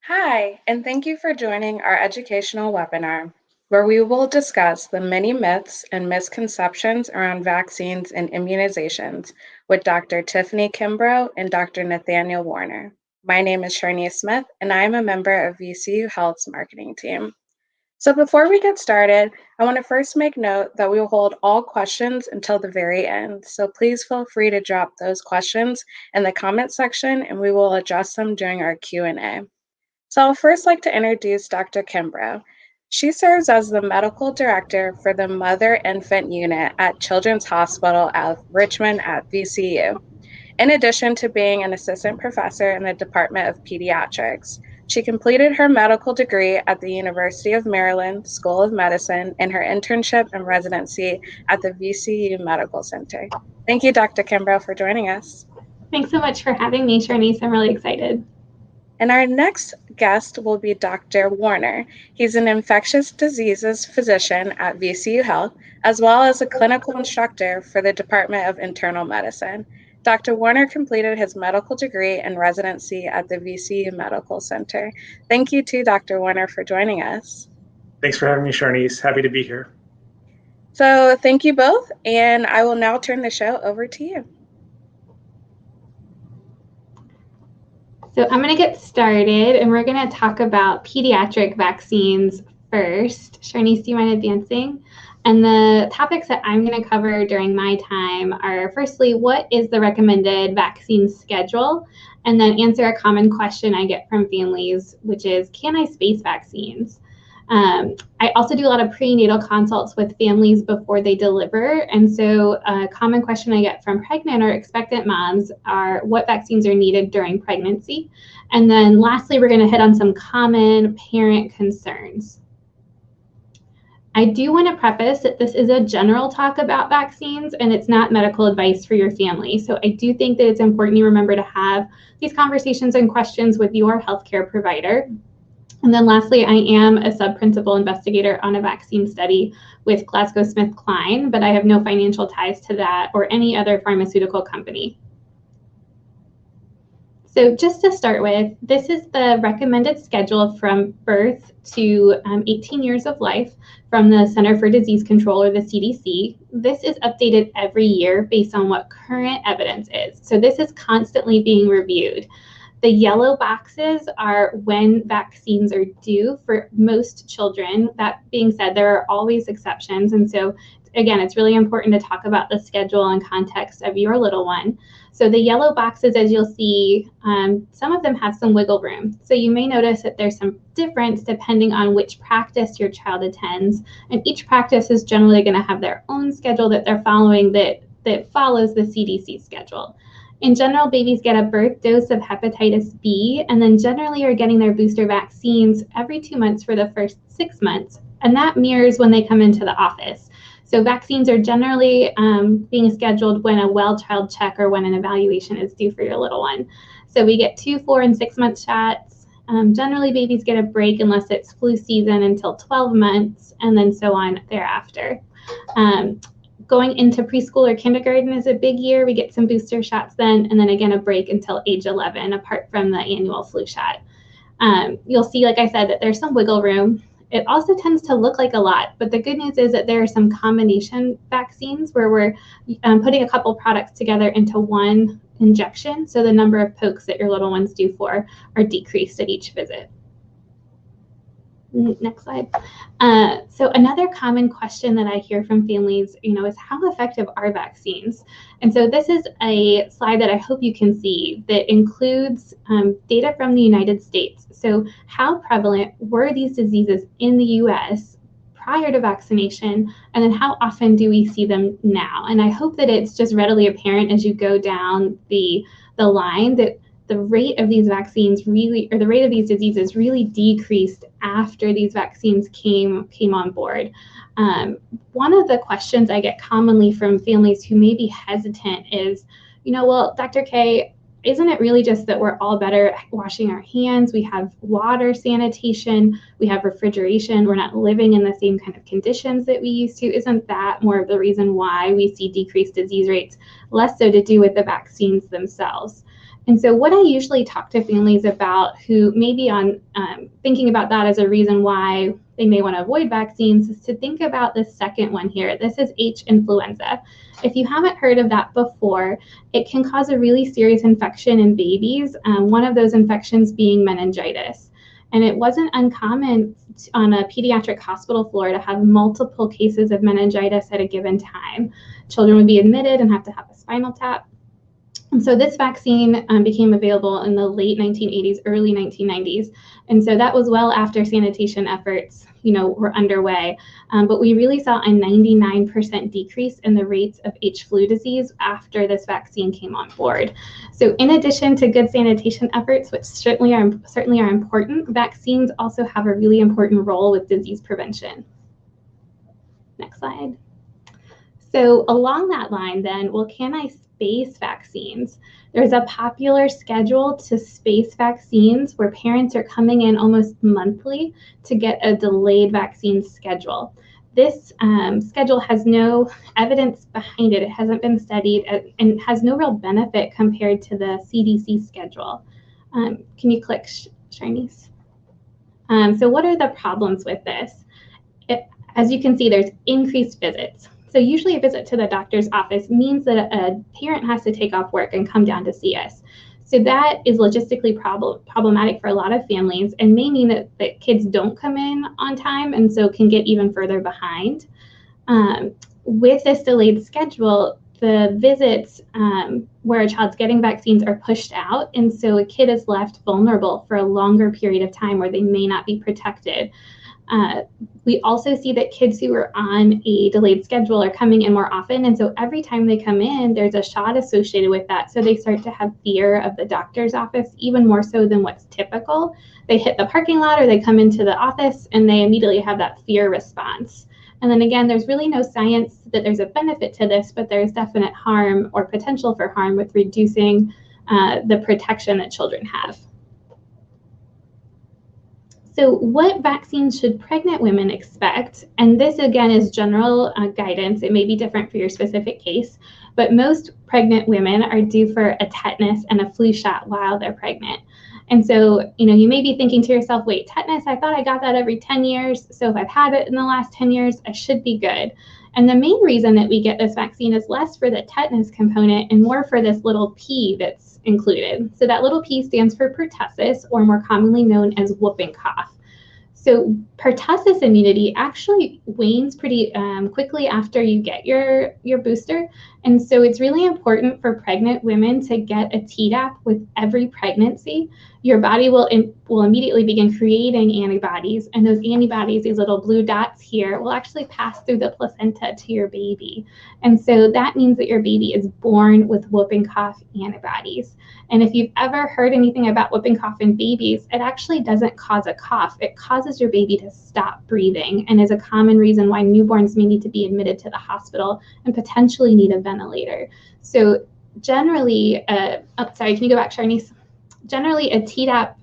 Hi, and thank you for joining our educational webinar, where we will discuss the many myths and misconceptions around vaccines and immunizations with Dr. Tiffany Kimbrough and Dr. Nathaniel Warner. My name is Sharnea Smith, and I am a member of VCU Health's marketing team. So before we get started, I want to first make note that we will hold all questions until the very end. So please feel free to drop those questions in the comment section, and we will address them during our Q&A. So I'll first like to introduce Dr. Kimbrough. She serves as the medical director for the Mother Infant Unit at Children's Hospital of Richmond at VCU. In addition to being an assistant professor in the Department of Pediatrics, she completed her medical degree at the University of Maryland School of Medicine and her internship and residency at the VCU Medical Center. Thank you, Dr. Kimbrough, for joining us. Thanks so much for having me, Sharnea. I'm really excited. And our next guest will be Dr. Warner. He's an infectious diseases physician at VCU Health, as well as a clinical instructor for the Department of Internal Medicine. Dr. Warner completed his medical degree and residency at the VCU Medical Center. Thank you to Dr. Warner for joining us. Thanks for having me, Sharnea. Happy to be here. So thank you both, and I will now turn the show over to you. So I'm going to get started, and we're going to talk about pediatric vaccines first. Sharnea, do you mind advancing? And the topics that I'm going to cover during my time are, firstly, what is the recommended vaccine schedule? And then answer a common question I get from families, which is, can I space vaccines? I also do a lot of prenatal consults with families before they deliver. And so a common question I get from pregnant or expectant moms are what vaccines are needed during pregnancy. And then lastly, we're going to hit on some common parent concerns. I do want to preface that this is a general talk about vaccines and it's not medical advice for your family. So I do think that it's important you remember to have these conversations and questions with your healthcare provider. And then lastly, I am a sub-principal investigator on a vaccine study with GlaxoSmithKline, but I have no financial ties to that or any other pharmaceutical company. So just to start with, this is the recommended schedule from birth to 18 years of life from the Center for Disease Control, or the CDC. This is updated every year based on what current evidence is. So this is constantly being reviewed. The yellow boxes are when vaccines are due for most children. That being said, there are always exceptions. And so, again, it's really important to talk about the schedule and context of your little one. So the yellow boxes, as you'll see, some of them have some wiggle room. So you may notice that there's some difference depending on which practice your child attends. And each practice is generally going to have their own schedule that they're following that follows the CDC schedule. In general, babies get a birth dose of hepatitis B and then generally are getting their booster vaccines every 2 months for the first 6 months. And that mirrors when they come into the office. So vaccines are generally being scheduled when a well child check or when an evaluation is due for your little one. So we get 2, 4, and 6 month shots. Generally, babies get a break unless it's flu season until 12 months and then so on thereafter. Going into preschool or kindergarten is a big year. We get some booster shots then, and then again a break until age 11, apart from the annual flu shot. You'll see, like I said, that there's some wiggle room. It also tends to look like a lot, but the good news is that there are some combination vaccines where we're putting a couple products together into one injection, so the number of pokes that your little one's due for are decreased at each visit. Next slide. So another common question that I hear from families, is how effective are vaccines? And so this is a slide that I hope you can see that includes data from the United States. So how prevalent were these diseases in the US prior to vaccination? And then how often do we see them now? And I hope that it's just readily apparent as you go down the line that the rate of these vaccines really, or the rate of these diseases really decreased after these vaccines came on board. One of the questions I get commonly from families who may be hesitant is, well, Dr. K, isn't it really just that we're all better at washing our hands? We have water sanitation, we have refrigeration, we're not living in the same kind of conditions that we used to. Isn't that more of the reason why we see decreased disease rates less so to do with the vaccines themselves. And so what I usually talk to families about who may be on thinking about that as a reason why they may want to avoid vaccines is to think about the second one here. This is H influenza. If you haven't heard of that before, it can cause a really serious infection in babies, one of those infections being meningitis. And it wasn't uncommon on a pediatric hospital floor to have multiple cases of meningitis at a given time. Children would be admitted and have to have a spinal tap. And so this vaccine became available in the late 1980s, early 1990s. And so that was well after sanitation efforts, were underway. But we really saw a 99% decrease in the rates of H flu disease after this vaccine came on board. So in addition to good sanitation efforts, which certainly are important, vaccines also have a really important role with disease prevention. Next slide. So along that line then, can I space vaccines? There's a popular schedule to space vaccines where parents are coming in almost monthly to get a delayed vaccine schedule. This schedule has no evidence behind it. It hasn't been studied and has no real benefit compared to the CDC schedule. Can you click, Sharnice? So what are the problems with this? As you can see, there's increased visits. So usually a visit to the doctor's office means that a parent has to take off work and come down to see us. So that is logistically problematic for a lot of families and may mean that kids don't come in on time and so can get even further behind. With this delayed schedule, the visits where a child's getting vaccines are pushed out, and so a kid is left vulnerable for a longer period of time where they may not be protected. We also see that kids who are on a delayed schedule are coming in more often. And so every time they come in, there's a shot associated with that. So they start to have fear of the doctor's office, even more so than what's typical. They hit the parking lot or they come into the office and they immediately have that fear response. And then again, there's really no science that there's a benefit to this, but there's definite harm or potential for harm with reducing the protection that children have. So what vaccines should pregnant women expect? And this again is general guidance. It may be different for your specific case, but most pregnant women are due for a tetanus and a flu shot while they're pregnant. And so, you may be thinking to yourself, wait, tetanus, I thought I got that every 10 years. So if I've had it in the last 10 years, I should be good. And the main reason that we get this vaccine is less for the tetanus component and more for this little P that's included. So that little P stands for pertussis, or more commonly known as whooping cough. So pertussis immunity actually wanes pretty quickly after you get your booster. And so it's really important for pregnant women to get a Tdap with every pregnancy. Your body will immediately begin creating antibodies, and those antibodies, these little blue dots here, will actually pass through the placenta to your baby. And so that means that your baby is born with whooping cough antibodies. And if you've ever heard anything about whooping cough in babies, it actually doesn't cause a cough. It causes your baby to stop breathing and is a common reason why newborns may need to be admitted to the hospital and potentially need a ventilator. So generally, sorry, can you go back, Sharnice? Generally, a Tdap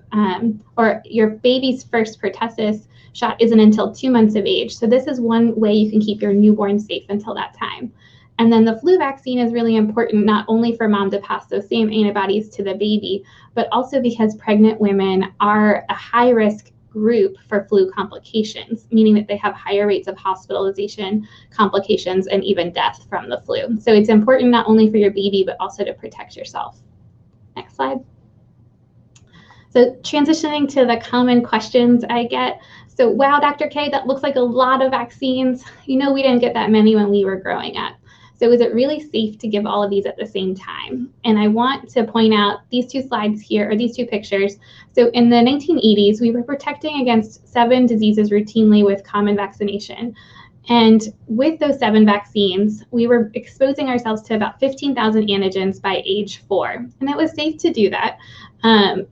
or your baby's first pertussis shot isn't until 2 months of age. So this is one way you can keep your newborn safe until that time. And then the flu vaccine is really important, not only for mom to pass those same antibodies to the baby, but also because pregnant women are a high-risk group for flu complications, meaning that they have higher rates of hospitalization, complications, and even death from the flu. So it's important not only for your baby, but also to protect yourself. Next slide. So transitioning to the common questions I get. So, wow, Dr. K, that looks like a lot of vaccines. We didn't get that many when we were growing up. So is it really safe to give all of these at the same time? And I want to point out these two slides here, or these two pictures. So in the 1980s, we were protecting against 7 diseases routinely with common vaccination. And with those 7 vaccines, we were exposing ourselves to about 15,000 antigens by age 4. And it was safe to do that.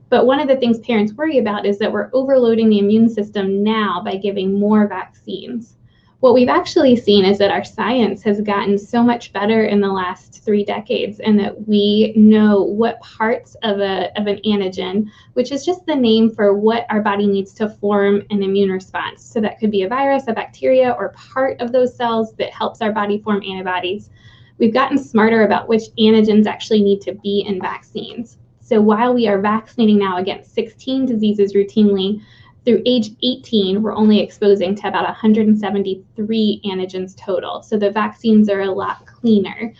But one of the things parents worry about is that we're overloading the immune system now by giving more vaccines. What we've actually seen is that our science has gotten so much better in the last 3 decades, and that we know what parts of an antigen, which is just the name for what our body needs to form an immune response. So that could be a virus, a bacteria, or part of those cells that helps our body form antibodies. we've gotten smarter about which antigens actually need to be in vaccines. So while we are vaccinating now against 16 diseases routinely, through age 18, we're only exposing to about 173 antigens total. So the vaccines are a lot cleaner.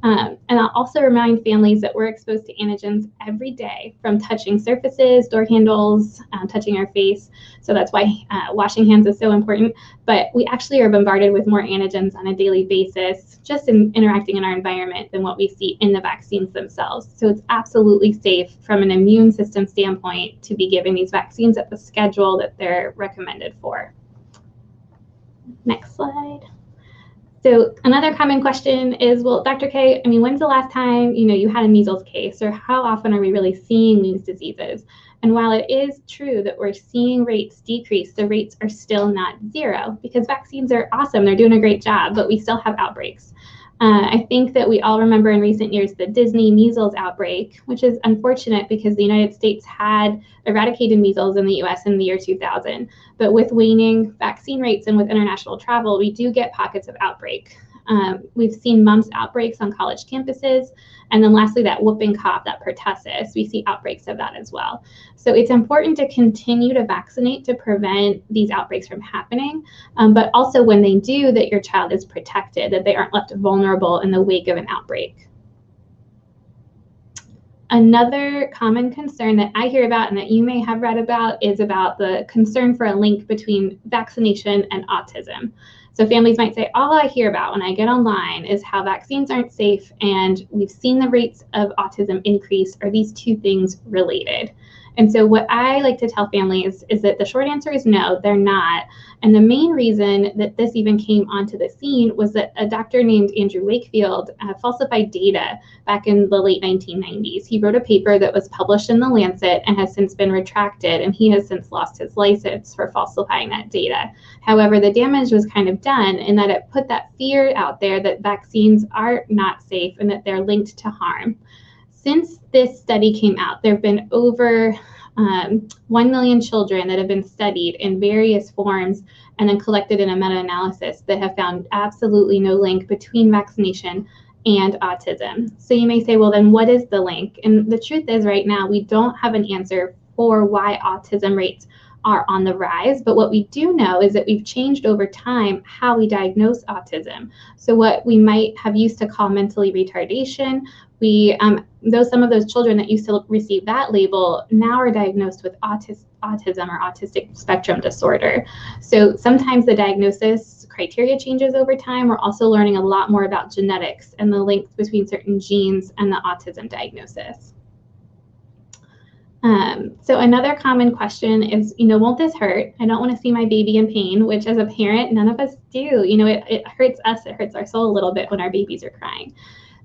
And I'll also remind families that we're exposed to antigens every day from touching surfaces, door handles, touching our face. So that's why washing hands is so important. But we actually are bombarded with more antigens on a daily basis, just in interacting in our environment, than what we see in the vaccines themselves. So it's absolutely safe from an immune system standpoint to be giving these vaccines at the schedule that they're recommended for. Next slide. So another common question is, well, Dr. K, when's the last time you had a measles case, or how often are we really seeing these diseases? And while it is true that we're seeing rates decrease, the rates are still not zero, because vaccines are awesome, they're doing a great job, but we still have outbreaks. I think that we all remember in recent years the Disney measles outbreak, which is unfortunate because the United States had eradicated measles in the US in the year 2000. But with waning vaccine rates and with international travel, we do get pockets of outbreak. We've seen mumps outbreaks on college campuses. And then lastly, that whooping cough, that pertussis, we see outbreaks of that as well. So it's important to continue to vaccinate to prevent these outbreaks from happening, but also when they do, that your child is protected, that they aren't left vulnerable in the wake of an outbreak. Another common concern that I hear about and that you may have read about is about the concern for a link between vaccination and autism. So families might say, all I hear about when I get online is how vaccines aren't safe and we've seen the rates of autism increase. Are these two things related? And so what I like to tell families is that the short answer is no, they're not. And the main reason that this even came onto the scene was that a doctor named Andrew Wakefield falsified data back in the late 1990s. He wrote a paper that was published in The Lancet and has since been retracted, and he has since lost his license for falsifying that data. However, the damage was kind of done in that it put that fear out there that vaccines are not safe and that they're linked to harm. Since this study came out, there have been over 1 million children that have been studied in various forms and then collected in a meta-analysis that have found absolutely no link between vaccination and autism. So you may say, well, then what is the link? And the truth is right now, we don't have an answer for why autism rates are on the rise, but what we do know is that we've changed over time how we diagnose autism. So what we might have used to call mentally retardation, some of those children that used to receive that label now are diagnosed with autism or autistic spectrum disorder. So sometimes the diagnosis criteria changes over time. We're also learning a lot more about genetics and the links between certain genes and the autism diagnosis. So another common question is, won't this hurt? I don't want to see my baby in pain, which as a parent, none of us do. It hurts us, it hurts our soul a little bit when our babies are crying.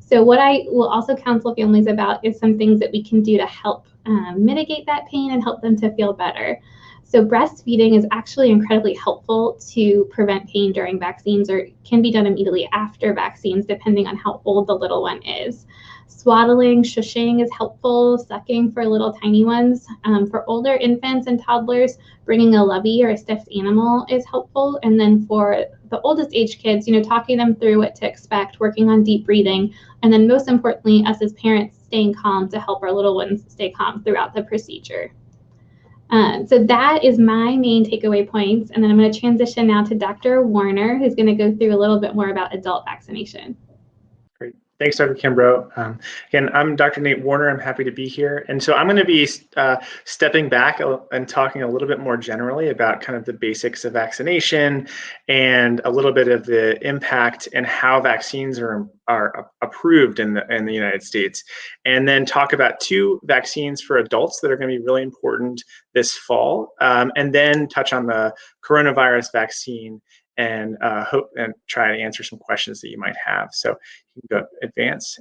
So what I will also counsel families about is some things that we can do to help mitigate that pain and help them to feel better. So breastfeeding is actually incredibly helpful to prevent pain during vaccines, or can be done immediately after vaccines, depending on how old the little one is. Swaddling, shushing is helpful, sucking for little tiny ones. For older infants and toddlers, bringing a lovey or a stuffed animal is helpful. And then for the oldest age kids, talking them through what to expect, working on deep breathing, and then most importantly, us as parents staying calm to help our little ones stay calm throughout the procedure. So that is my main takeaway points. And then I'm going to transition now to Dr. Warner, who's going to go through a little bit more about adult vaccination. Great. Thanks, Dr. Kimbrough. Again, I'm Dr. Nate Warner. I'm happy to be here. And so I'm going to be stepping back and talking a little bit more generally about kind of the basics of vaccination and a little bit of the impact and how vaccines are approved in the United States. And then talk about 2 vaccines for adults that are going to be really important this fall. And then touch on the coronavirus vaccine and hope and try to answer some questions that you might have. So you can go advance.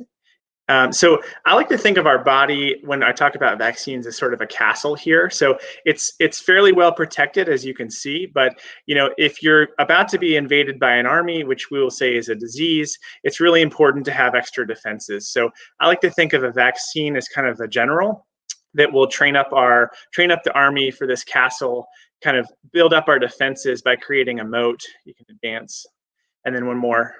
So I like to think of our body when I talk about vaccines as sort of a castle here. So it's fairly well protected, as you can see. But if you're about to be invaded by an army, which we will say is a disease, it's really important to have extra defenses. So I like to think of a vaccine as kind of a general that will train up the army for this castle, kind of build up our defenses by creating a moat. You can advance, and then one more.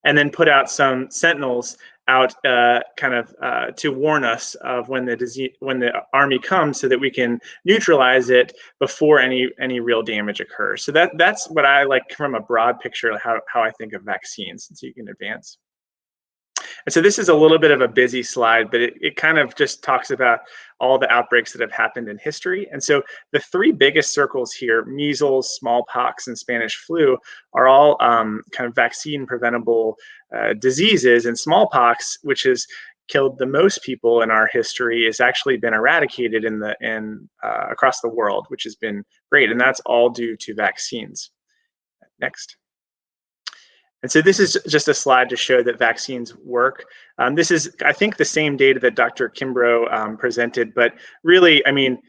and then put out some sentinels out to warn us of when the army comes, so that we can neutralize it before any real damage occurs. So that's what I like from a broad picture, how I think of vaccines. So you can advance. And so this is a little bit of a busy slide, but it kind of just talks about all the outbreaks that have happened in history. And so the three biggest circles here, measles, smallpox, and Spanish flu, are all kind of vaccine preventable diseases. And smallpox, which has killed the most people in our history, has actually been eradicated across the world, which has been great. And that's all due to vaccines. Next. And so this is just a slide to show that vaccines work. This is, I think, the same data that Dr. Kimbrough presented, but really, I mean,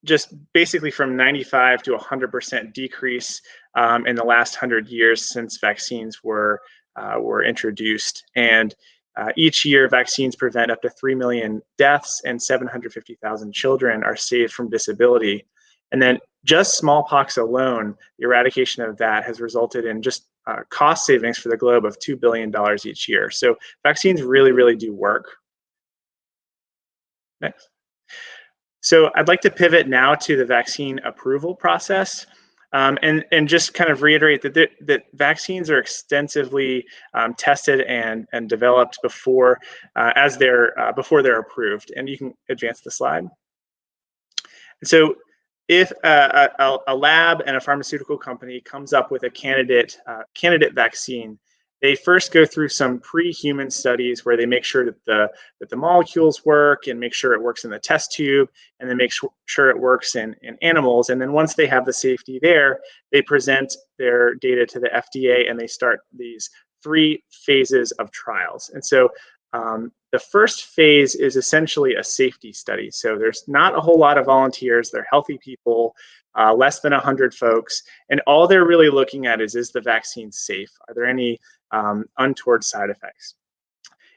just basically from 95 to 100% decrease in the last 100 years since vaccines were introduced. And each year, vaccines prevent up to 3 million deaths, and 750,000 children are saved from disability. And then just smallpox alone, the eradication of that has resulted in just cost savings for the globe of $2 billion each year. So vaccines really, really do work. Next. So I'd like to pivot now to the vaccine approval process. And just kind of reiterate that vaccines are extensively tested and developed before they're approved. And you can advance the slide. So if a lab and a pharmaceutical company comes up with a candidate vaccine, they first go through some pre-human studies where they make sure that the molecules work and make sure it works in the test tube, and then make sure it works in animals. And then once they have the safety there, they present their data to the FDA, and they start these 3 phases of trials. And so the first phase is essentially a safety study. So there's not a whole lot of volunteers. They're healthy people, less than 100 folks. And all they're really looking at is the vaccine safe? Are there any untoward side effects?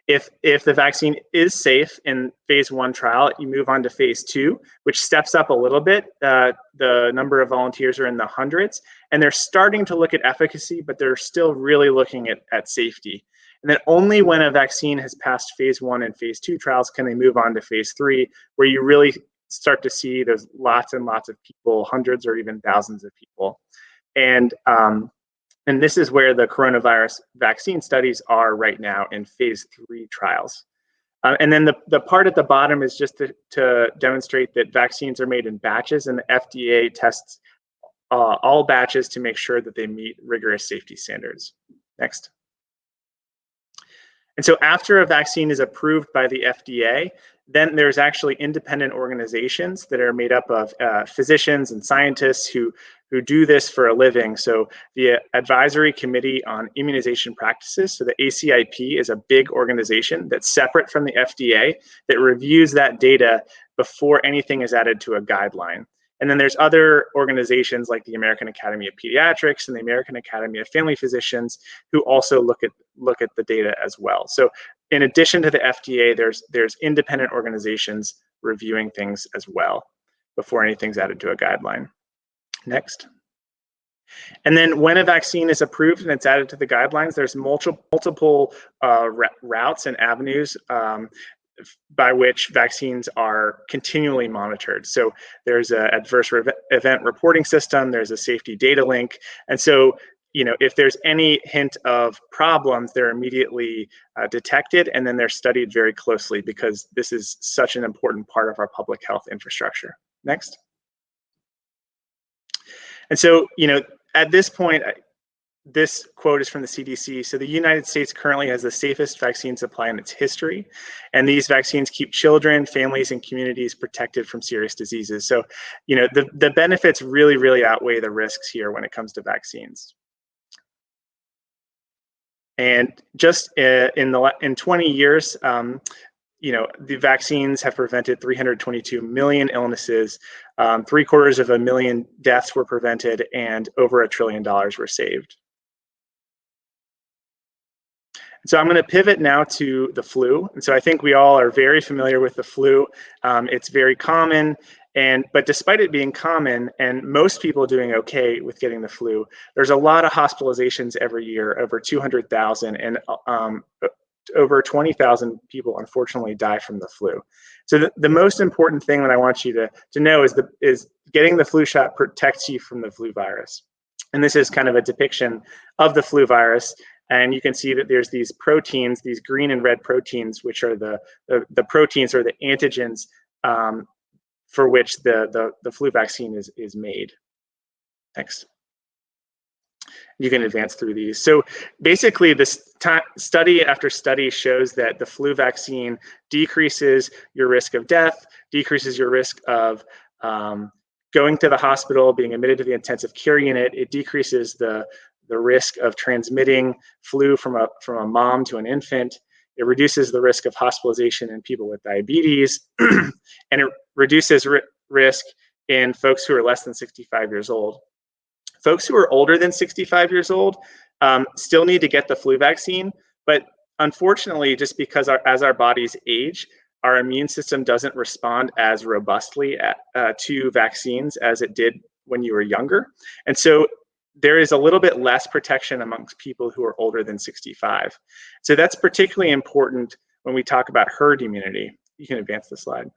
If the vaccine is safe in phase 1 trial, you move on to phase 2, which steps up a little bit. The number of volunteers are in the hundreds, and they're starting to look at efficacy, but they're still really looking at safety. And then only when a vaccine has passed phase 1 and phase 2 trials can they move on to phase 3, where you really start to see there's lots and lots of people, hundreds or even thousands of people. And this is where the coronavirus vaccine studies are right now in phase 3 trials. And then the part at the bottom is just to demonstrate that vaccines are made in batches, and the FDA tests all batches to make sure that they meet rigorous safety standards. Next. And so after a vaccine is approved by the FDA, then there's actually independent organizations that are made up of physicians and scientists who do this for a living. So the Advisory Committee on Immunization Practices, so the ACIP, is a big organization that's separate from the FDA that reviews that data before anything is added to a guideline. And then there's other organizations like the American Academy of Pediatrics and the American Academy of Family Physicians who also look at the data as well. So in addition to the FDA, there's independent organizations reviewing things as well before anything's added to a guideline. Next. And then when a vaccine is approved and it's added to the guidelines, there's multiple routes and avenues by which vaccines are continually monitored. So there's an adverse event reporting system, there's a safety data link. And so, if there's any hint of problems, they're immediately detected, and then they're studied very closely because this is such an important part of our public health infrastructure. Next. And so, at this point, this quote is from the CDC. So the United States currently has the safest vaccine supply in its history. And these vaccines keep children, families, and communities protected from serious diseases. So, the benefits really, really outweigh the risks here when it comes to vaccines. And just in 20 years, the vaccines have prevented 322 million illnesses, 750,000 deaths were prevented, and over $1 trillion were saved. So I'm going to pivot now to the flu. And so I think we all are very familiar with the flu. It's very common. But despite it being common and most people doing okay with getting the flu, there's a lot of hospitalizations every year, over 200,000, and over 20,000 people unfortunately die from the flu. So the most important thing that I want you to know is getting the flu shot protects you from the flu virus. And this is kind of a depiction of the flu virus. And you can see that there's these proteins, these green and red proteins, which are the proteins or the antigens for which the flu vaccine is made. Next. You can advance through these. So basically, this study after study shows that the flu vaccine decreases your risk of death, decreases your risk of going to the hospital, being admitted to the intensive care unit. It decreases the risk of transmitting flu from a mom to an infant. It reduces the risk of hospitalization in people with diabetes, and it reduces risk in folks who are less than 65 years old. Folks who are older than 65 years old still need to get the flu vaccine, but unfortunately, just because as our bodies age, our immune system doesn't respond as robustly to vaccines as it did when you were younger. And so there is a little bit less protection amongst people who are older than 65. So that's particularly important when we talk about herd immunity. You can advance the slide.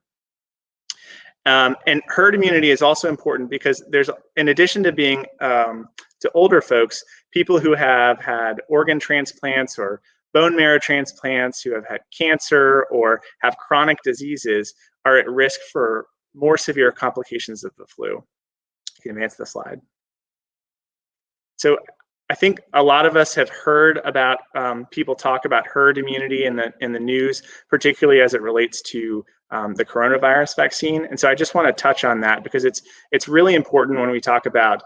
And herd immunity is also important because there's, in addition to being to older folks, people who have had organ transplants or bone marrow transplants, who have had cancer or have chronic diseases, are at risk for more severe complications of the flu. You can advance the slide. So I think a lot of us have heard about people talk about herd immunity in the news, particularly as it relates to the coronavirus vaccine. And so I just want to touch on that because it's really important when we talk about,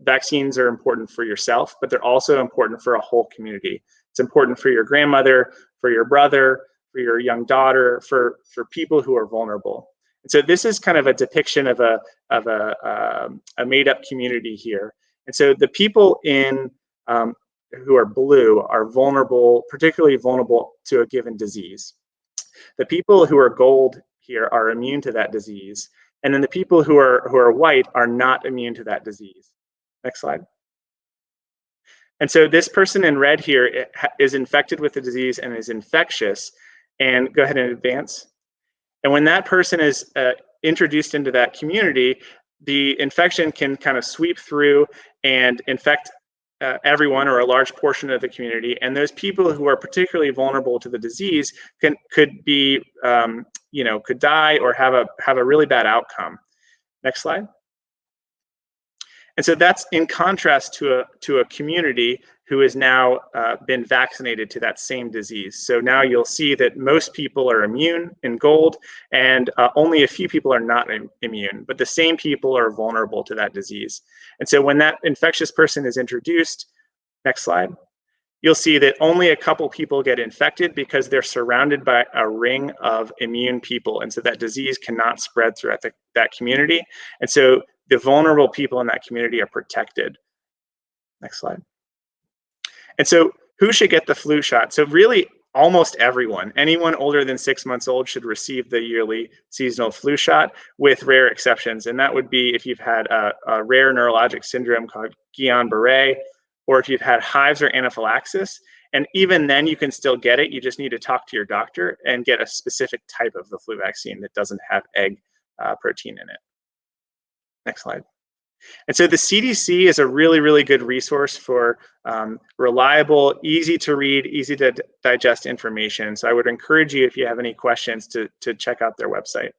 vaccines are important for yourself, but they're also important for a whole community. It's important for your grandmother, for your brother, for your young daughter, for people who are vulnerable. And so this is kind of a depiction of a made-up community here. And so the people in who are blue are vulnerable, particularly vulnerable to a given disease. The people who are gold here are immune to that disease, and then the people who are white are not immune to that disease. Next slide. And so this person in red here is infected with the disease and is infectious. And go ahead and advance. And when that person is introduced into that community, the infection can kind of sweep through and infect everyone or a large portion of the community. And those people who are particularly vulnerable to the disease could die or have a really bad outcome. Next slide. And so that's in contrast to a community who has now been vaccinated to that same disease. So now you'll see that most people are immune in gold, and only a few people are not immune, but the same people are vulnerable to that disease. And so when that infectious person is introduced, next slide, you'll see that only a couple people get infected because they're surrounded by a ring of immune people. And so that disease cannot spread throughout that community. And so the vulnerable people in that community are protected. Next slide. And so who should get the flu shot? So really almost everyone, anyone older than 6 months old should receive the yearly seasonal flu shot, with rare exceptions. And that would be if you've had a rare neurologic syndrome called Guillain-Barré, or if you've had hives or anaphylaxis. And even then you can still get it. You just need to talk to your doctor and get a specific type of the flu vaccine that doesn't have egg protein in it. Next slide. And so the CDC is a really, really good resource for reliable, easy to read, easy to digest information. So I would encourage you, if you have any questions, to check out their website.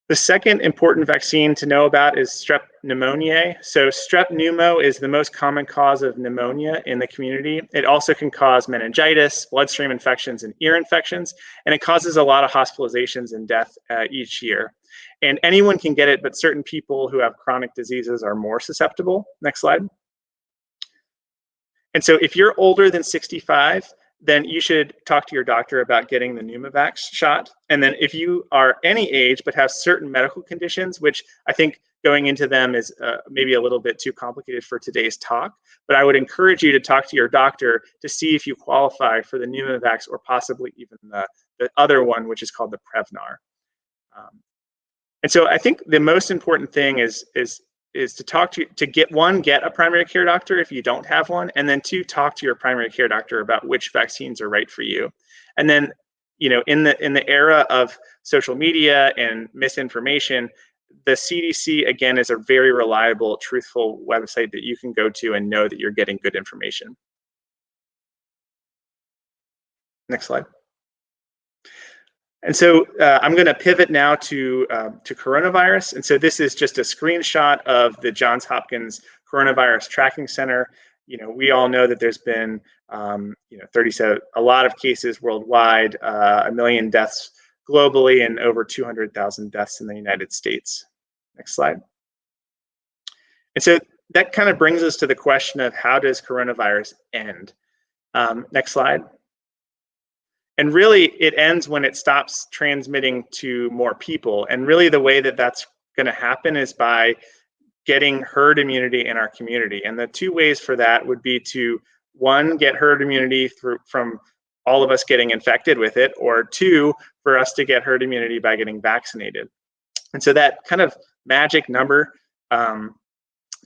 The second important vaccine to know about is strep pneumoniae. So strep pneumo is the most common cause of pneumonia in the community. It also can cause meningitis, bloodstream infections, and ear infections, and it causes a lot of hospitalizations and death each year. And anyone can get it, but certain people who have chronic diseases are more susceptible. Next slide. And so if you're older than 65, then you should talk to your doctor about getting the Pneumovax shot. And then if you are any age but have certain medical conditions, which I think going into them is maybe a little bit too complicated for today's talk, but I would encourage you to talk to your doctor to see if you qualify for the Pneumovax or possibly even the other one, which is called the Prevnar. And so I think the most important thing is to talk to get a primary care doctor if you don't have one, and then two, talk to your primary care doctor about which vaccines are right for you. And then, in the era of social media and misinformation, the CDC again is a very reliable, truthful website that you can go to and know that you're getting good information. Next slide. And so I'm going to pivot now to coronavirus. And so this is just a screenshot of the Johns Hopkins Coronavirus Tracking Center. We all know that there's been 37 a lot of cases worldwide, 1 million deaths globally, and over 200,000 deaths in the United States. Next slide. And so that kind of brings us to the question of, how does coronavirus end? Next slide. And really, it ends when it stops transmitting to more people. And really, the way that that's going to happen is by getting herd immunity in our community. And the two ways for that would be to, one, get herd immunity from all of us getting infected with it, or two, for us to get herd immunity by getting vaccinated. And so that kind of magic number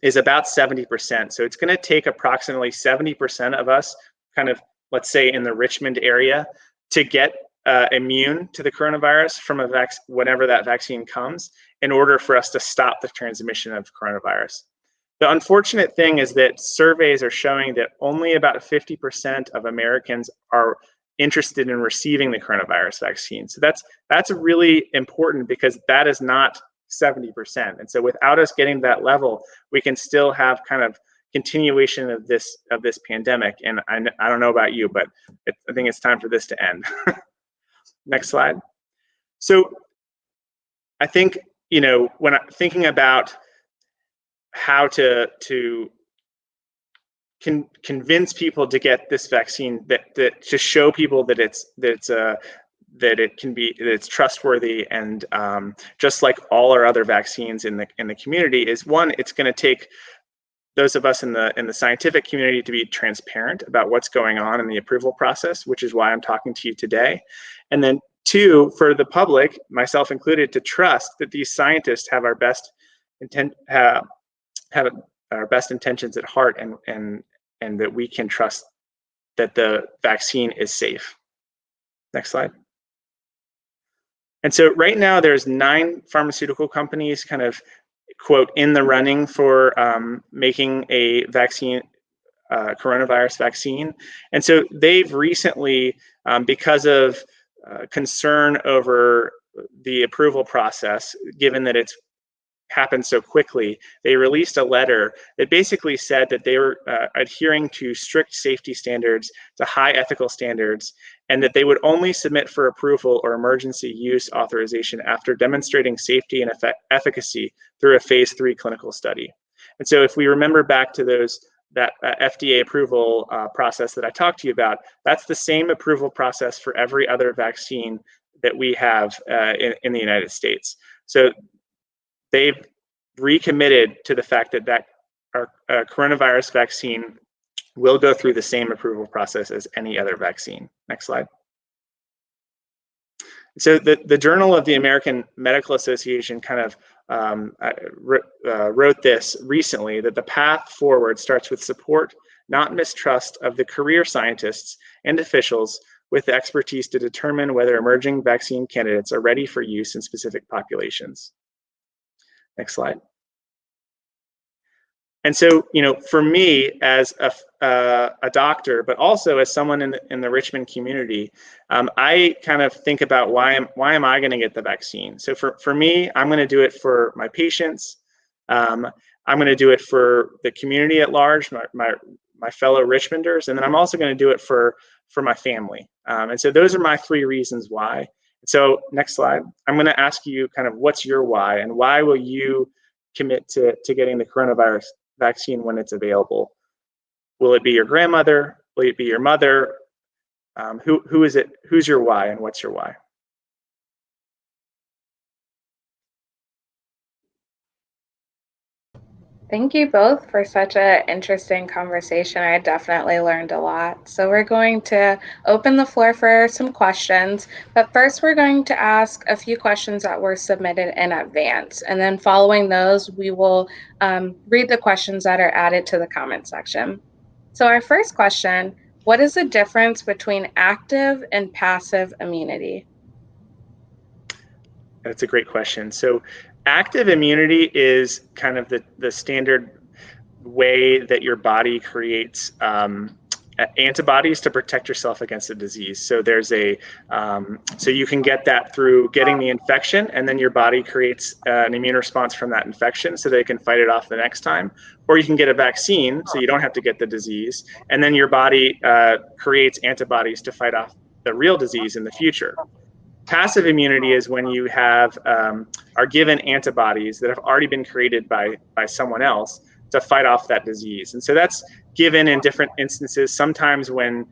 is about 70%. So it's going to take approximately 70% of us, kind of, let's say in the Richmond area, to get immune to the coronavirus from whenever that vaccine comes, in order for us to stop the transmission of coronavirus. The unfortunate thing is that surveys are showing that only about 50% of Americans are interested in receiving the coronavirus vaccine. So that's really important, because that is not 70%. And so without us getting that level, we can still have kind of continuation of this pandemic. And I don't know about you, but I think it's time for this to end. Next slide. So I think, when I'm thinking about how to convince people to get this vaccine, that to show people that it's trustworthy, and just like all our other vaccines in the community, is one, it's going to take those of us in the scientific community to be transparent about what's going on in the approval process, which is why I'm talking to you today. And then two, for the public, myself included, to trust that these scientists have our best intentions at heart, and that we can trust that the vaccine is safe. Next slide. And so right now there's 9 pharmaceutical companies kind of, quote, in the running for making a vaccine, coronavirus vaccine. And so they've recently, because of concern over the approval process, given that it's happened so quickly, they released a letter that basically said that they were adhering to strict safety standards, to high ethical standards, and that they would only submit for approval or emergency use authorization after demonstrating safety and efficacy through a phase 3 clinical study. And so if we remember back to that FDA approval process that I talked to you about, that's the same approval process for every other vaccine that we have in the United States. So they've recommitted to the fact that our coronavirus vaccine will go through the same approval process as any other vaccine. Next slide. So the Journal of the American Medical Association kind of wrote this recently, that the path forward starts with support, not mistrust, of the career scientists and officials with the expertise to determine whether emerging vaccine candidates are ready for use in specific populations. Next slide. And so, for me as a doctor, but also as someone in the Richmond community, I kind of think about why am I going to get the vaccine? So for me, I'm going to do it for my patients. I'm going to do it for the community at large, my fellow Richmonders, and then I'm also going to do it for my family. And so those are my 3 reasons why. So next slide. I'm going to ask you kind of, what's your why, and why will you commit to getting the coronavirus vaccine when it's available? Will it be your grandmother? Will it be your mother? Who is it? Who's your why, and what's your why? Thank you both for such an interesting conversation. I definitely learned a lot. So we're going to open the floor for some questions, but first we're going to ask a few questions that were submitted in advance. And then following those, we will read the questions that are added to the comment section. So our first question, what is the difference between active and passive immunity? That's a great question. So active immunity is kind of the standard way that your body creates antibodies to protect yourself against a disease. So there's so you can get that through getting the infection, and then your body creates an immune response from that infection so they can fight it off the next time. Or you can get a vaccine so you don't have to get the disease, and then your body creates antibodies to fight off the real disease in the future. Passive immunity is when you are given antibodies that have already been created by someone else to fight off that disease. And so that's given in different instances. Sometimes when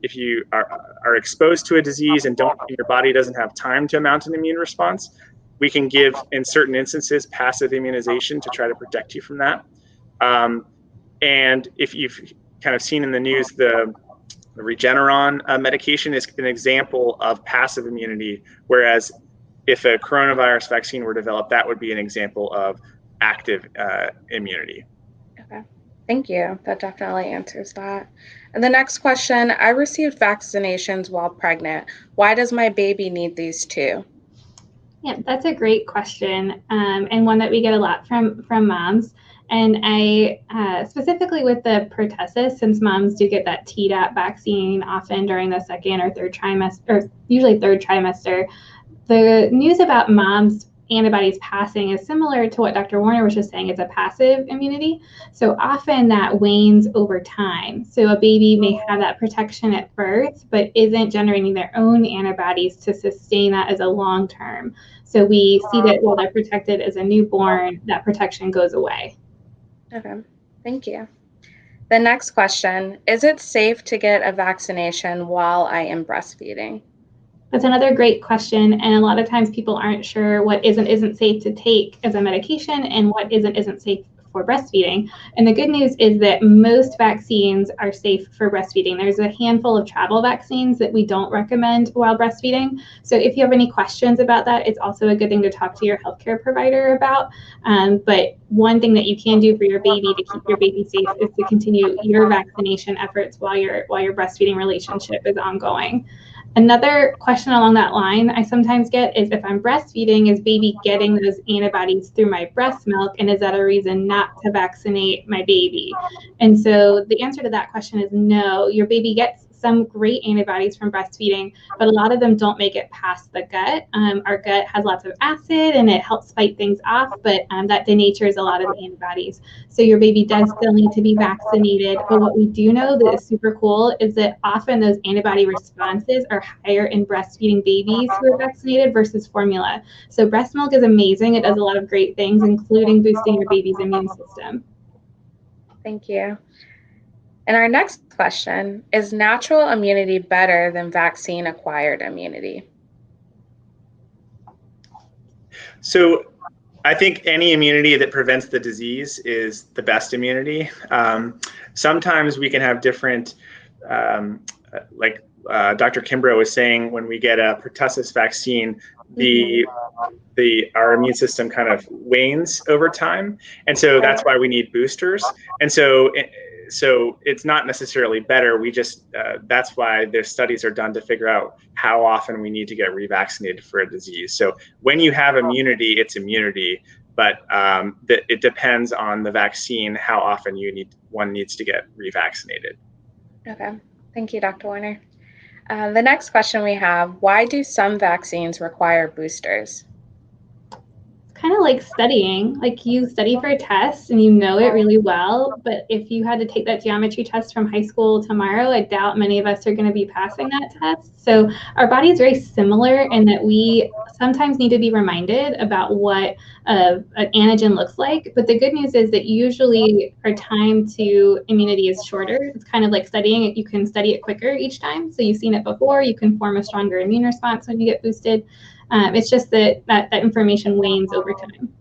if you are exposed to a disease and your body doesn't have time to mount an immune response, we can give, in certain instances, passive immunization to try to protect you from that. And if you've kind of seen in the news, the Regeneron medication is an example of passive immunity, whereas if a coronavirus vaccine were developed, that would be an example of active immunity. Okay, thank you. That definitely answers that. And the next question, I received vaccinations while pregnant. Why does my baby need these too? Yeah, that's a great question, and one that we get a lot from moms. And I specifically with the pertussis, since moms do get that Tdap vaccine often during the second or third trimester, or usually third trimester, the news about moms' antibodies passing is similar to what Dr. Warner was just saying. It's a passive immunity. So often that wanes over time. So a baby may have that protection at birth, but isn't generating their own antibodies to sustain that as a long term. So we see that while they're protected as a newborn, that protection goes away. Okay, thank you. The next question, is it safe to get a vaccination while I am breastfeeding? That's another great question, and a lot of times people aren't sure what isn't safe to take as a medication and what isn't safe for breastfeeding. And the good news is that most vaccines are safe for breastfeeding. There's a handful of travel vaccines that we don't recommend while breastfeeding. So if you have any questions about that, it's also a good thing to talk to your healthcare provider about. But one thing that you can do for your baby to keep your baby safe is to continue your vaccination efforts while your breastfeeding relationship is ongoing. Another question along that line I sometimes get is, if I'm breastfeeding, is baby getting those antibodies through my breast milk, and is that a reason not to vaccinate my baby? And so the answer to that question is no. Your baby gets some great antibodies from breastfeeding, but a lot of them don't make it past the gut. Our gut has lots of acid and it helps fight things off, but that denatures a lot of the antibodies. So your baby does still need to be vaccinated. But what we do know that is super cool is that often those antibody responses are higher in breastfeeding babies who are vaccinated versus formula. So breast milk is amazing. It does a lot of great things, including boosting your baby's immune system. Thank you. And our next question, is natural immunity better than vaccine-acquired immunity? So I think any immunity that prevents the disease is the best immunity. Sometimes we can have different, like Dr. Kimbrough was saying, when we get a pertussis vaccine, our immune system kind of wanes over time, and so that's why we need boosters. And so it's not necessarily better. We just that's why the studies are done to figure out how often we need to get revaccinated for a disease. So when you have immunity, it's immunity, but it depends on the vaccine how often one needs to get revaccinated. Okay, thank you, Dr. Warner. The next question we have, why do some vaccines require boosters? Kind of like studying, like you study for a test and you know it really well, but if you had to take that geometry test from high school tomorrow, I doubt many of us are going to be passing that test. So our body is very similar in that we sometimes need to be reminded about what an antigen looks like. But the good news is that usually our time to immunity is shorter. It's kind of like studying it. You can study it quicker each time. So you've seen it before. You can form a stronger immune response when you get boosted. It's just that information wanes over time.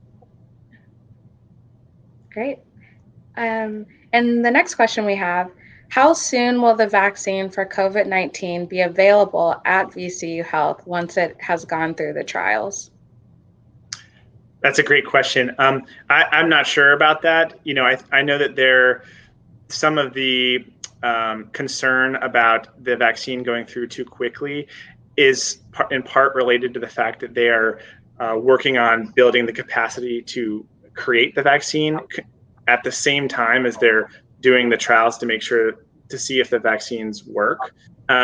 Great. And the next question we have, how soon will the vaccine for COVID-19 be available at VCU Health once it has gone through the trials? That's a great question. I'm not sure about that. I know that some of the concern about the vaccine going through too quickly is in part related to the fact that they are working on building the capacity to create the vaccine at the same time as they're doing the trials to make sure to see if the vaccines work.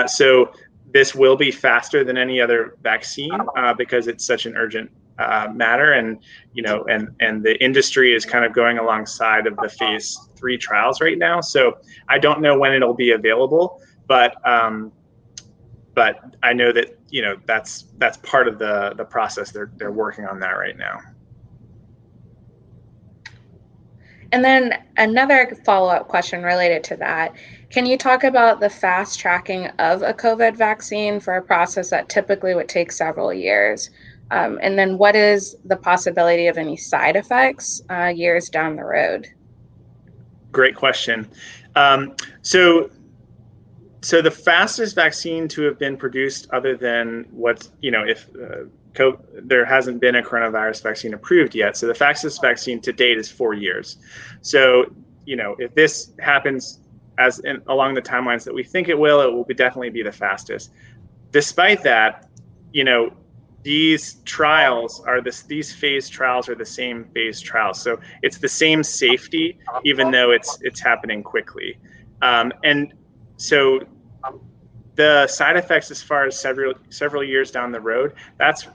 So this will be faster than any other vaccine because it's such an urgent matter, and the industry is kind of going alongside of the phase 3 trials right now. So I don't know when it'll be available, but I know that that's part of the process. They're working on that right now. And then another follow-up question related to that. Can you talk about the fast tracking of a COVID vaccine for a process that typically would take several years? And then what is the possibility of any side effects years down the road? Great question. So the fastest vaccine to have been produced, other than if there hasn't been a coronavirus vaccine approved yet. So the fastest vaccine to date is 4 years. So, if this happens along the timelines that we think it will definitely be the fastest. Despite that, these phase trials are the same phase trials. So it's the same safety, even though it's happening quickly. And so the side effects, as far as several years down the road, that's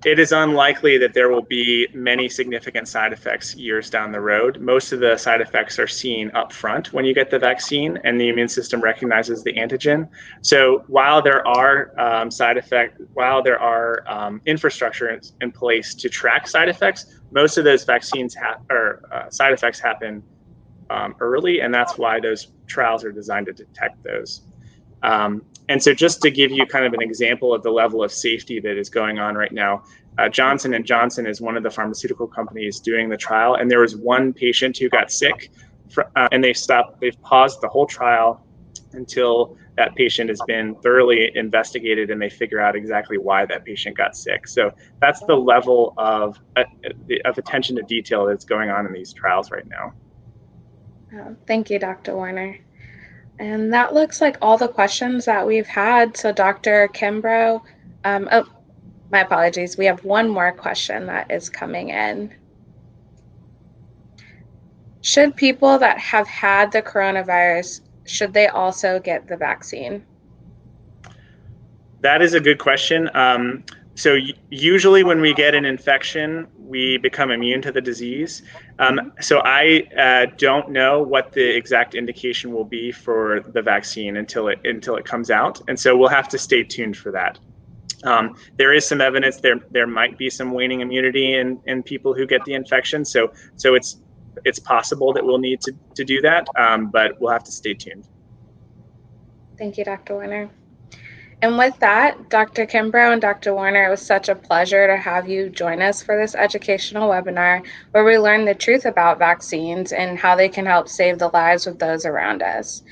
it is unlikely that there will be many significant side effects years down the road. Most of the side effects are seen up front when you get the vaccine and the immune system recognizes the antigen. So while there are infrastructure in place to track side effects, most of those side effects happen early, and that's why those trials are designed to detect those. And so just to give you kind of an example of the level of safety that is going on right now, Johnson & Johnson is one of the pharmaceutical companies doing the trial, and there was one patient who got sick, and they've paused the whole trial until that patient has been thoroughly investigated and they figure out exactly why that patient got sick. So that's the level of attention to detail that's going on in these trials right now. Thank you, Dr. Warner. And that looks like all the questions that we've had. So Dr. Kimbrough, my apologies. We have one more question that is coming in. Should people that have had the coronavirus, should they also get the vaccine? That is a good question. So usually when we get an infection, we become immune to the disease. So I don't know what the exact indication will be for the vaccine until it comes out. And so we'll have to stay tuned for that. There is some evidence there might be some waning immunity in people who get the infection. So it's possible that we'll need to do that, but we'll have to stay tuned. Thank you, Dr. Warner. And with that, Dr. Kimbrough and Dr. Warner, it was such a pleasure to have you join us for this educational webinar where we learn the truth about vaccines and how they can help save the lives of those around us.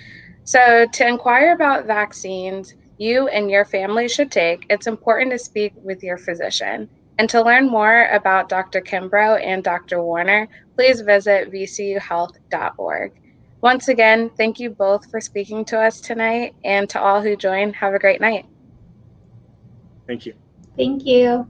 So to inquire about vaccines you and your family should take, it's important to speak with your physician. And to learn more about Dr. Kimbrough and Dr. Warner, please visit vcuhealth.org. Once again, thank you both for speaking to us tonight, and to all who joined, have a great night. Thank you. Thank you.